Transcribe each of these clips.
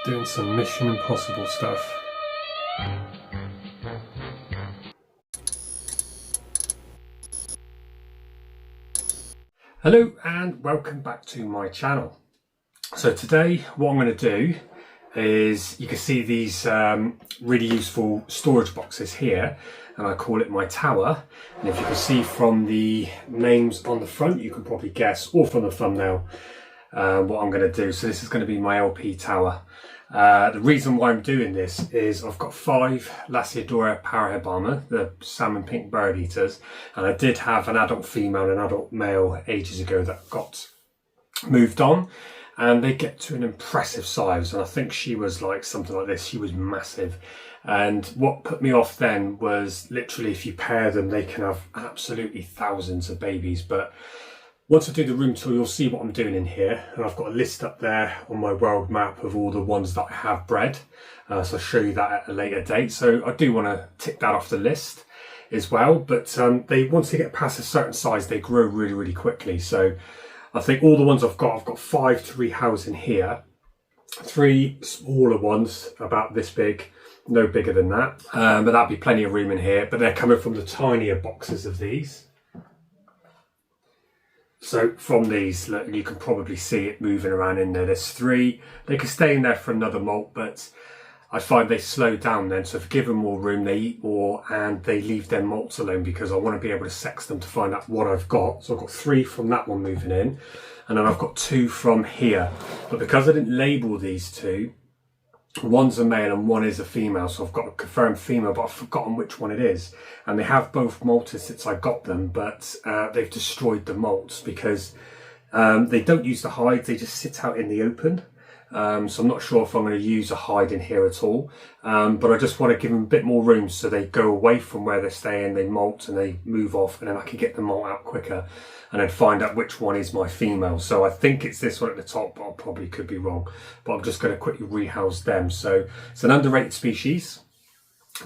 Doing some Mission Impossible stuff. Hello and welcome back to my channel. So today what I'm going to do is, you can see these really useful storage boxes here, and I call it my tower. And if you can see from the names on the front, you can probably guess, or from the thumbnail, what I'm going to do. So this is going to be my LP tower. The reason why I'm doing this is I've got 5 Lasiodora Parahybana, the salmon pink bird eaters, and I did have an adult female and an adult male ages ago that got moved on, and they get to an impressive size, and I think she was like something like this. She was massive, and what put me off then was literally if you pair them they can have absolutely thousands of babies. But once I do the room tour, you'll see what I'm doing in here, and I've got a list up there on my world map of all the ones that I have bred, so I'll show you that at a later date. So I do want to tick that off the list as well, but once they get past a certain size they grow really quickly. So I think all the ones I've got 5 to rehouse in here, 3 smaller ones about this big, no bigger than that, but that'll be plenty of room in here. But they're coming from the tinier boxes of these. So from these, look, you can probably see it moving around in there. There's 3. They can stay in there for another molt, but I find they slow down then. So if you give them more room, they eat more and they leave their molts alone, because I want to be able to sex them to find out what I've got. So I've got 3 from that one moving in, and then I've got 2 from here. But because I didn't label these 2, one's a male and one is a female, so I've got a confirmed female, but I've forgotten which one it is. And they have both molted since I got them, but they've destroyed the molts because they don't use the hides, they just sit out in the open. So I'm not sure if I'm going to use a hide in here at all, but I just want to give them a bit more room so they go away from where they're staying, they molt and they move off, and then I can get the molt out quicker and then find out which one is my female. So I think it's this one at the top, but I probably could be wrong. But I'm just going to quickly rehouse them. So it's an underrated species,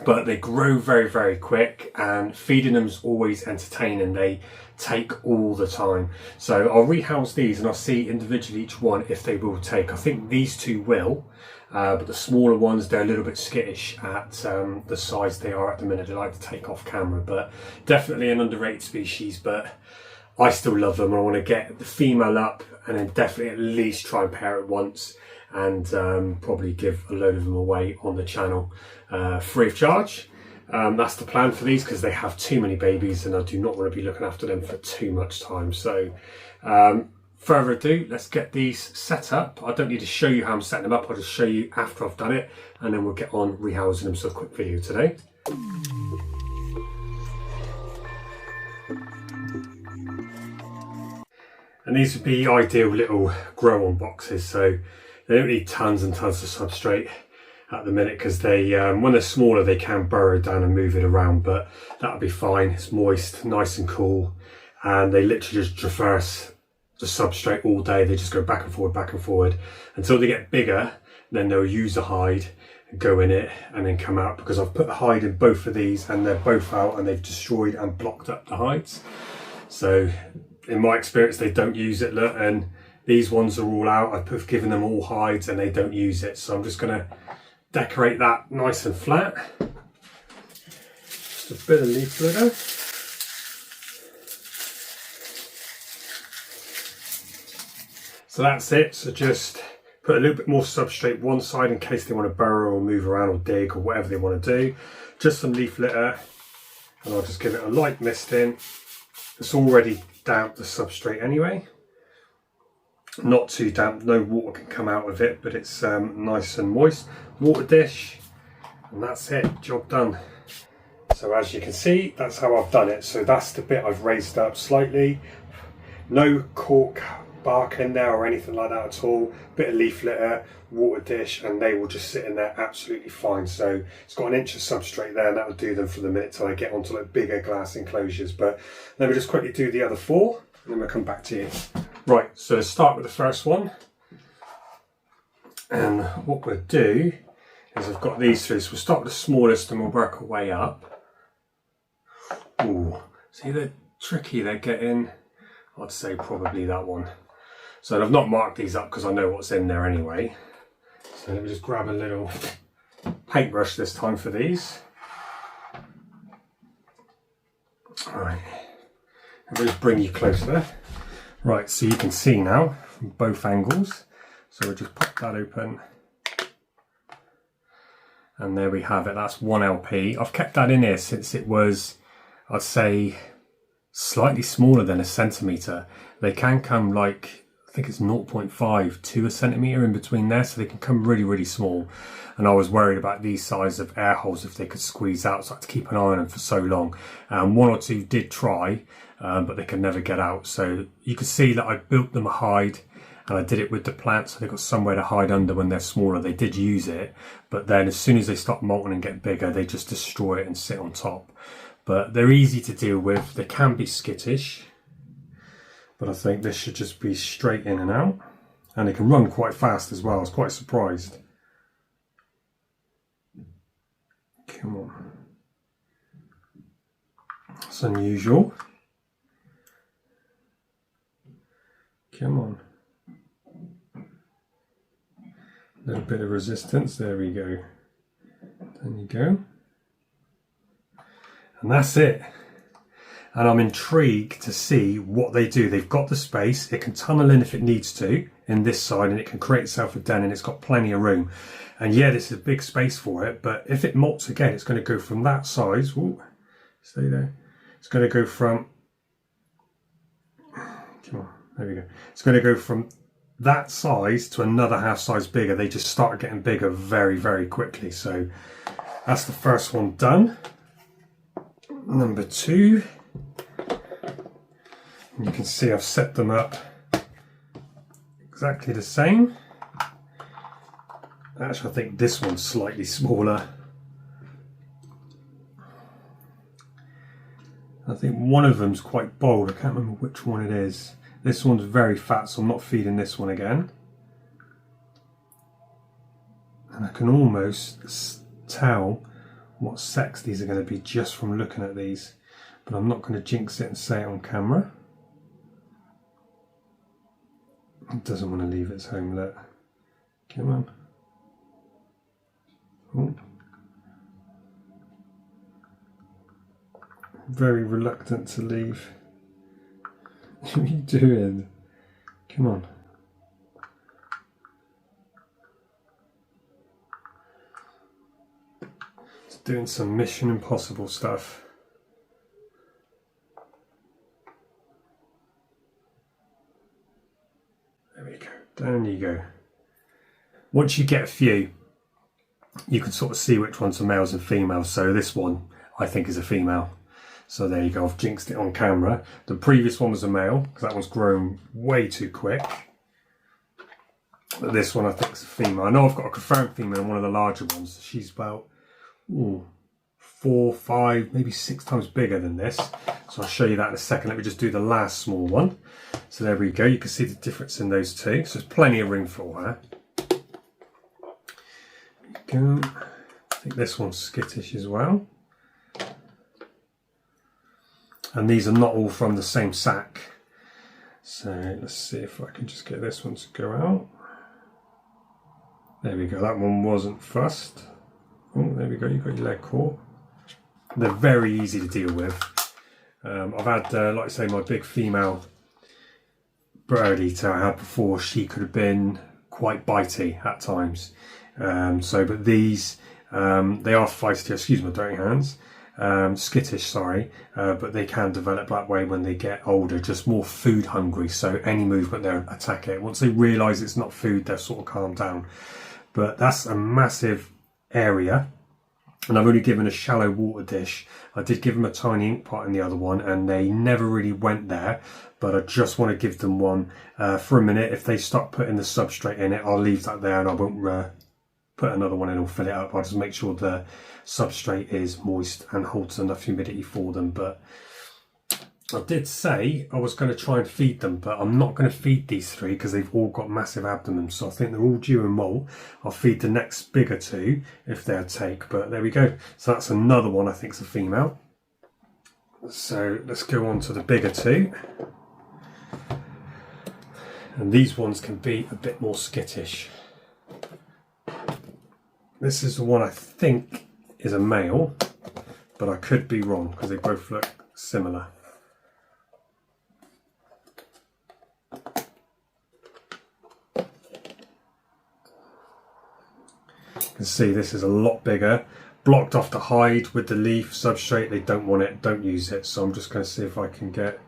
but they grow very quick, and feeding them is always entertaining. They take all the time. So I'll rehouse these and I'll see individually each one if they will take. I think these 2 will, but the smaller ones, they're a little bit skittish at the size they are at the minute. They like to take off camera, but definitely an underrated species. But I still love them. I want to get the female up and then definitely at least try and pair it once, and probably give a load of them away on the channel free of charge. That's the plan for these, because they have too many babies and I do not want to be looking after them for too much time. So further ado, let's get these set up. I don't need to show you how I'm setting them up, I'll just show you after I've done it, and then we'll get on rehousing them. So a quick video today. And these would be ideal little grow on boxes, so they don't need tons and tons of substrate at the minute, because they when they're smaller they can burrow down and move it around, but that'll be fine. It's moist, nice and cool, and they literally just traverse the substrate all day. They just go back and forward until they get bigger. Then they'll use a hide and go in it and then come out, because I've put a hide in both of these and they're both out and they've destroyed and blocked up the hides. So in my experience they don't use it. Look, and these ones are all out. I've given them all hides and they don't use it, so I'm just going to decorate that nice and flat. Just a bit of leaf litter. So that's it. So just put a little bit more substrate one side in case they want to burrow or move around or dig or whatever they want to do. Just some leaf litter, and I'll just give it a light misting. It's already damp, the substrate anyway. Not too damp, no water can come out of it, but it's nice and moist. Water dish, and that's it, job done. So as you can see, that's how I've done it. So that's the bit I've raised up slightly. No cork bark in there or anything like that at all. Bit of leaf litter, water dish, and they will just sit in there absolutely fine. So it's got an inch of substrate there, and that will do them for the minute till I get onto like bigger glass enclosures. But let me just quickly do the other 4, and then we'll come back to you. Right, so let's start with the first one. And what we'll do is I've got these 3, so we'll start with the smallest and we'll work our way up. Ooh, see they're tricky, they're getting, I'd say probably that one. So I've not marked these up because I know what's in there anyway. So let me just grab a little paintbrush this time for these. Alright, I'll just bring you closer. Right, so you can see now from both angles. So we'll just pop that open. And there we have it, that's 1 LP. I've kept that in here since it was, I'd say, slightly smaller than a centimetre. They can come like, I think it's 0.5 to a centimetre in between there, so they can come really, really small. And I was worried about these size of air holes if they could squeeze out, so I had to keep an eye on them for so long. 1 or 2 did try, but they could never get out. So you could see that I built them a hide, and I did it with the plants, so they've got somewhere to hide under when they're smaller. They did use it, but then as soon as they start molting and get bigger, they just destroy it and sit on top. But they're easy to deal with. They can be skittish, but I think this should just be straight in and out. And they can run quite fast as well. I was quite surprised. Come on. That's unusual. Come on. A little bit of resistance. There we go. There you go. And that's it. And I'm intrigued to see what they do. They've got the space. It can tunnel in if it needs to in this side, and it can create itself a den, and it's got plenty of room. And yeah, this is a big space for it, but if it molts again, it's going to go from that size. Ooh, stay there. It's going to go from, come on, there we go. It's going to go from that size to another half size bigger. They just start getting bigger very, very quickly. So that's the first one done. Number 2. You can see I've set them up exactly the same. Actually, I think this one's slightly smaller. I think one of them's quite bold. I can't remember which one it is. This one's very fat, so I'm not feeding this one again. And I can almost tell what sex these are going to be just from looking at these. But I'm not going to jinx it and say it on camera. It doesn't want to leave its home, look. Come on. Oh. Very reluctant to leave. What are you doing? Come on. It's doing some Mission Impossible stuff. There we go. Down you go. Once you get a few, you can sort of see which ones are males and females. So this one, I think, is a female. So there you go, I've jinxed it on camera. The previous one was a male, because that one's grown way too quick. But this one I think is a female. I know I've got a confirmed female in one of the larger ones. She's about 4, 5, maybe 6 times bigger than this. So I'll show you that in a second. Let me just do the last small one. So there we go, you can see the difference in those two. So there's plenty of room for her. There we go. I think this one's skittish as well. And these are not all from the same sack. So let's see if I can just get this one to go out. There we go, that one wasn't fussed. Oh, there we go, you've got your leg caught. They're very easy to deal with. I've had, like I say, my big female Birdeater I had before, she could have been quite bitey at times. But these, they are feisty, excuse my dirty hands. Skittish, sorry, but they can develop that way when they get older, just more food hungry, so any movement they'll attack it. Once they realise it's not food, they'll sort of calm down. But that's a massive area, and I've only given a shallow water dish. I did give them a tiny ink pot in the other one, and they never really went there, but I just want to give them one for a minute. If they start putting the substrate in it, I'll leave that there and I won't put another one in or fill it up. I'll just make sure the substrate is moist and holds enough humidity for them. But I did say I was going to try and feed them, but I'm not going to feed these 3 because they've all got massive abdomens, so I think they're all due a molt. I'll feed the next bigger 2 if they'll take, but there we go. So that's another one I think is a female. So let's go on to the bigger 2. And these ones can be a bit more skittish. This is the one I think is a male, but I could be wrong because they both look similar. You can see this is a lot bigger, blocked off the hide with the leaf substrate. They don't want it, don't use it. So I'm just going to see if I can get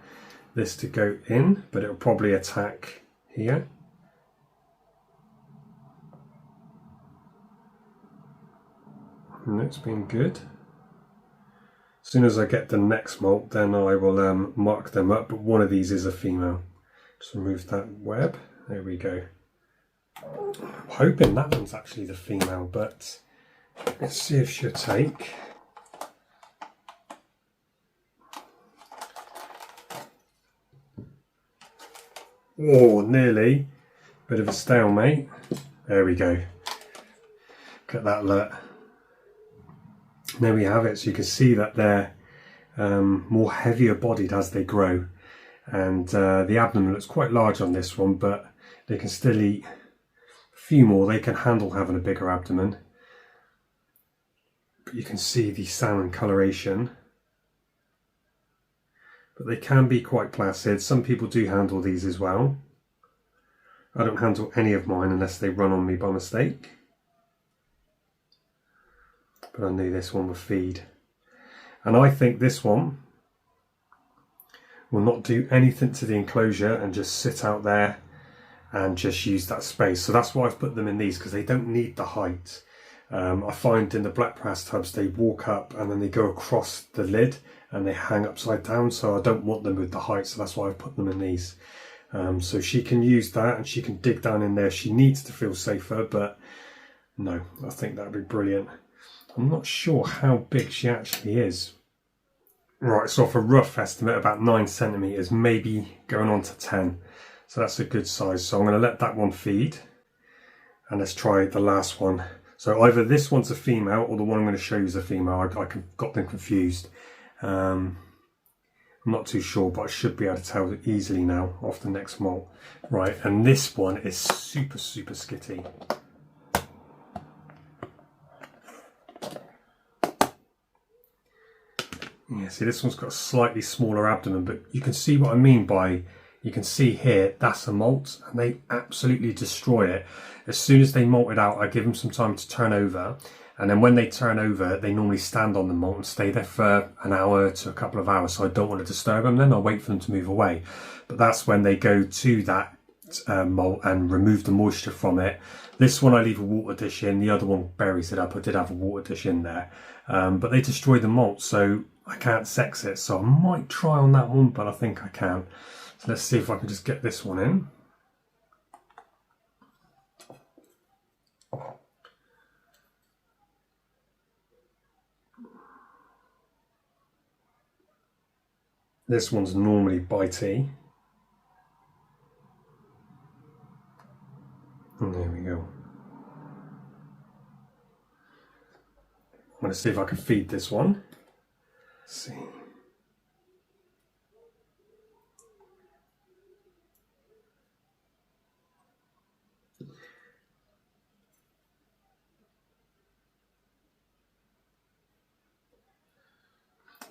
this to go in, but it'll probably attack here. And it's been good. As soon as I get the next molt, then I will mark them up, but one of these is a female. Just remove that web. There we go. I'm hoping that one's actually the female, but let's see if she'll take. Oh, nearly. Bit of a stalemate. There we go. Look at that look. There we have it. So you can see that they're more heavier bodied as they grow. And the abdomen looks quite large on this one, but they can still eat a few more. They can handle having a bigger abdomen. But you can see the salmon coloration. But they can be quite placid. Some people do handle these as well. I don't handle any of mine unless they run on me by mistake. But I knew this one would feed. And I think this one will not do anything to the enclosure and just sit out there and just use that space. So that's why I've put them in these, because they don't need the height. I find in the black brass tubs they walk up and then they go across the lid and they hang upside down, so I don't want them with the height, so that's why I've put them in these. So she can use that and she can dig down in there. She needs to feel safer, but no, I think that would be brilliant. I'm not sure how big she actually is. Right, so off a rough estimate, about 9 centimetres, maybe going on to 10. So that's a good size. So I'm going to let that one feed. And let's try the last one. So either this one's a female or the one I'm going to show you is a female. I got them confused. I'm not too sure, but I should be able to tell easily now off the next molt. Right, and this one is super, super skitty. Yeah, see, this one's got a slightly smaller abdomen, but you can see what I mean by, you can see here, that's a molt, and they absolutely destroy it. As soon as they molt it out, I give them some time to turn over, and then when they turn over, they normally stand on the molt and stay there for an hour to a couple of hours, so I don't want to disturb them then, I'll wait for them to move away. But that's when they go to that molt and remove the moisture from it. This one I leave a water dish in, the other one buries it up. I did have a water dish in there, but they destroy the molt, so I can't sex it, so I might try on that one, but I think I can. So let's see if I can just get this one in. This one's normally bitey. And there we go. I'm going to see if I can feed this one. Let's see.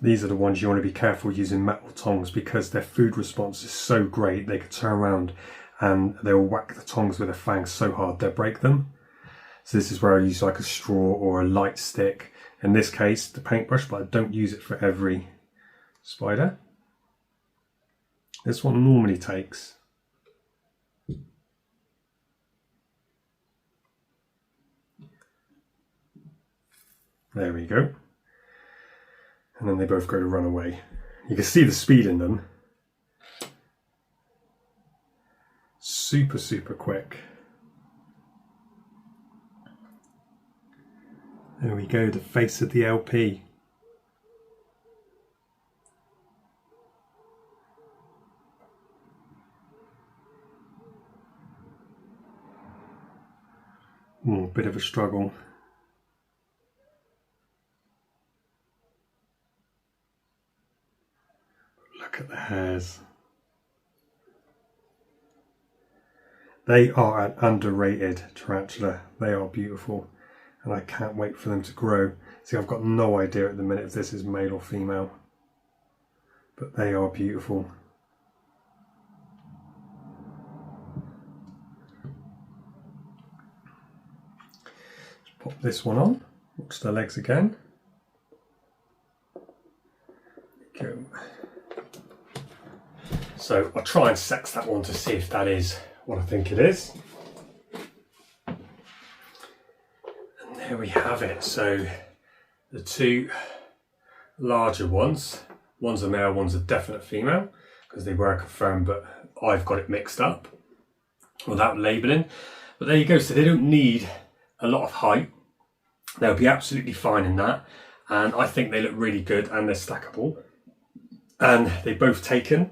These are the ones you want to be careful using metal tongs, because their food response is so great. They could turn around and they'll whack the tongs with their fangs so hard they'll break them. So this is where I use like a straw or a light stick. In this case, the paintbrush, but I don't use it for every spider. This one normally takes. There we go. And then they both go to run away. You can see the speed in them. Super, super quick. There we go, the face of the LP. Bit of a struggle. Look at the hairs. They are an underrated tarantula. They are beautiful. and I can't wait for them to grow. See, I've got no idea at the minute if this is male or female, but they are beautiful. Just pop this one on, watch the legs again. There we go. So I'll try and sex that one to see if that is what I think it is. And there we have it. So the two larger ones, one's a male, one's a definite female, because they were confirmed, but I've got it mixed up without labelling. But there you go. So they don't need a lot of height. They'll be absolutely fine in that. And I think they look really good, and they're stackable. And they've both taken.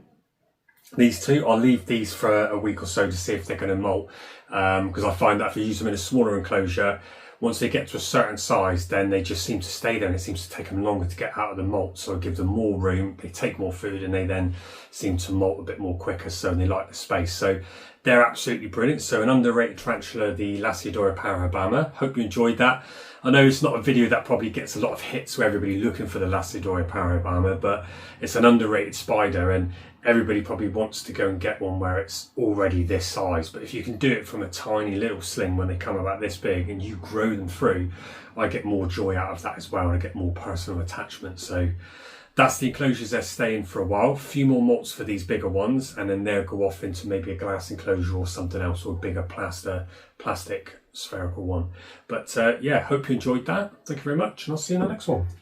These two, I'll leave these for a week or so to see if they're going to molt, because I find that if you use them in a smaller enclosure, once they get to a certain size, then they just seem to stay there, and it seems to take them longer to get out of the molt. So I give them more room, they take more food, and they then seem to molt a bit more quicker, so they like the space. So they're absolutely brilliant. So an underrated tarantula, the Lasiodora Parahybana. Hope you enjoyed that. I know it's not a video that probably gets a lot of hits with everybody looking for the Lasiodora Parahybana, but it's an underrated spider, and everybody probably wants to go and get one where it's already this size. But if you can do it from a tiny little sling when they come about this big and you grow them through, I get more joy out of that as well, and I get more personal attachment. So that's the enclosures they're staying for a while. A few more molts for these bigger ones, and then they'll go off into maybe a glass enclosure or something else, or a bigger plastic spherical one. But yeah, hope you enjoyed that. Thank you very much, and I'll see you in the next one.